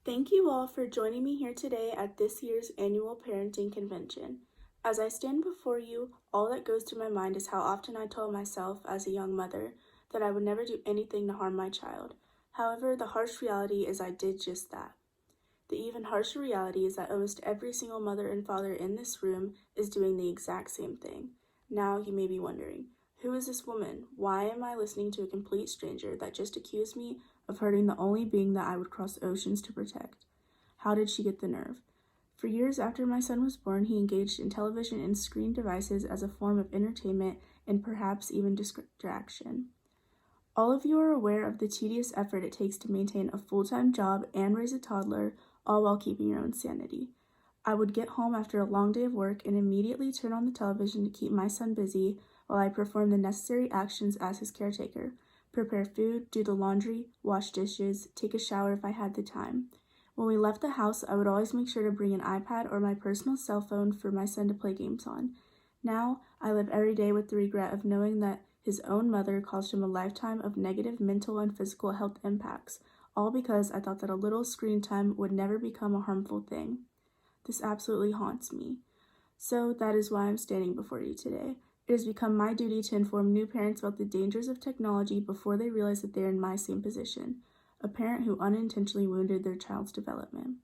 Thank you all for joining me here today at this year's annual parenting convention. As I stand before you, all that goes through my mind is how often I told myself as a young mother that I would never do anything to harm my child. However, the harsh reality is I did just that. The even harsher reality is that almost every single mother and father in this room is doing the exact same thing. Now you may be wondering, who is this woman? Why am I listening to a complete stranger that just accused me of hurting the only being that I would cross oceans to protect? How did she get the nerve? For years after my son was born, he engaged in television and screen devices as a form of entertainment and perhaps even distraction. All of you are aware of the tedious effort it takes to maintain a full-time job and raise a toddler, all while keeping your own sanity. I would get home after a long day of work and immediately turn on the television to keep my son busy while I performed the necessary actions as his caretaker: prepare food, do the laundry, wash dishes, take a shower if I had the time. When we left the house, I would always make sure to bring an iPad or my personal cell phone for my son to play games on. Now, I live every day with the regret of knowing that his own mother caused him a lifetime of negative mental and physical health impacts, all because I thought that a little screen time would never become a harmful thing. This absolutely haunts me. So that is why I'm standing before you today. It has become my duty to inform new parents about the dangers of technology before they realize that they are in my same position, a parent who unintentionally wounded their child's development.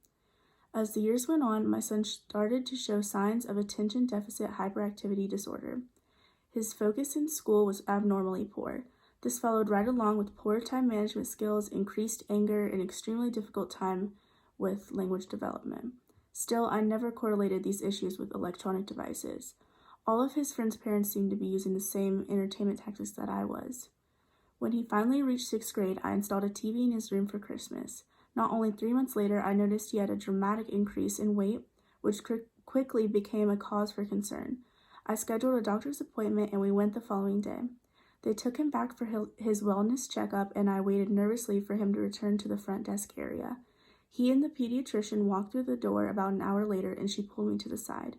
As the years went on, my son started to show signs of attention deficit hyperactivity disorder. His focus in school was abnormally poor. This followed right along with poor time management skills, increased anger, and extremely difficult time with language development. Still, I never correlated these issues with electronic devices. All of his friends' parents seemed to be using the same entertainment tactics that I was. When he finally reached 6th grade, I installed a TV in his room for Christmas. Not only 3 months later, I noticed he had a dramatic increase in weight, which quickly became a cause for concern. I scheduled a doctor's appointment and we went the following day. They took him back for his wellness checkup and I waited nervously for him to return to the front desk area. He and the pediatrician walked through the door about an hour later and she pulled me to the side.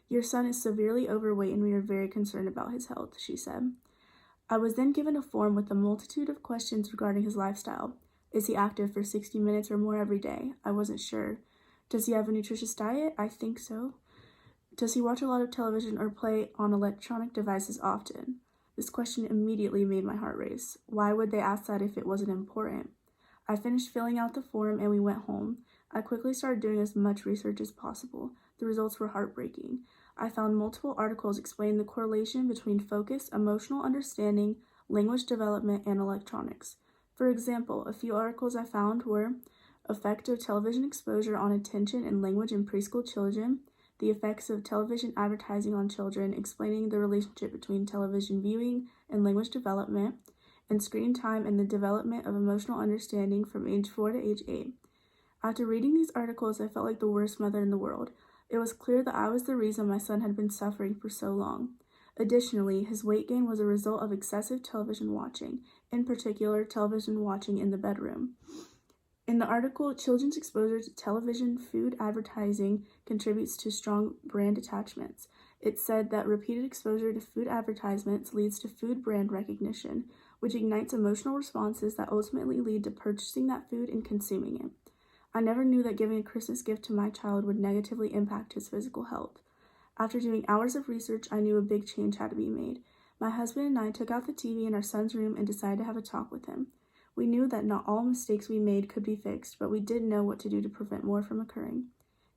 "Your son is severely overweight and we are very concerned about his health," she said. I was then given a form with a multitude of questions regarding his lifestyle. Is he active for 60 minutes or more every day? I wasn't sure. Does he have a nutritious diet? I think so. Does he watch a lot of television or play on electronic devices often? This question immediately made my heart race. Why would they ask that if it wasn't important? I finished filling out the form and we went home. I quickly started doing as much research as possible. The results were heartbreaking. I found multiple articles explaining the correlation between focus, emotional understanding, language development, and electronics. For example, a few articles I found were effect of television exposure on attention and language in preschool children, the effects of television advertising on children, explaining the relationship between television viewing and language development, and screen time and the development of emotional understanding from age 4 to age 8. After reading these articles, I felt like the worst mother in the world. It was clear that I was the reason my son had been suffering for so long. Additionally, his weight gain was a result of excessive television watching, in particular, television watching in the bedroom. In the article, children's exposure to television food advertising contributes to strong brand attachments. It said that repeated exposure to food advertisements leads to food brand recognition, which ignites emotional responses that ultimately lead to purchasing that food and consuming it. I never knew that giving a Christmas gift to my child would negatively impact his physical health. After doing hours of research, I knew a big change had to be made. My husband and I took out the TV in our son's room and decided to have a talk with him. We knew that not all mistakes we made could be fixed, but we didn't know what to do to prevent more from occurring.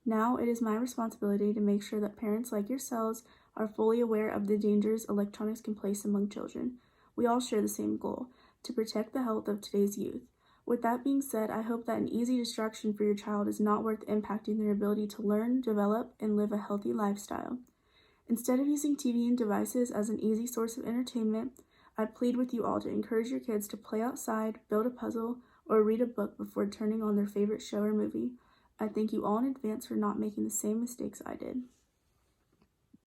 Now it is my responsibility to make sure that parents like yourselves are fully aware of the dangers electronics can place among children. We all share the same goal: to protect the health of today's youth. With that being said, I hope that an easy distraction for your child is not worth impacting their ability to learn, develop, and live a healthy lifestyle. Instead of using TV and devices as an easy source of entertainment, I plead with you all to encourage your kids to play outside, build a puzzle, or read a book before turning on their favorite show or movie. I thank you all in advance for not making the same mistakes I did.